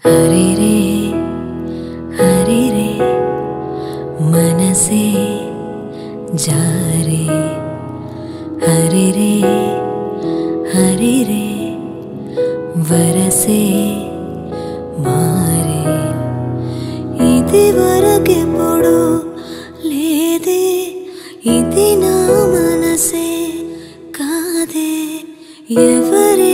हरे रे मनसे जा रे हरे रे वरसे मारे इति वरकेपुडु लेदे इति ना मनसे कादे एवरे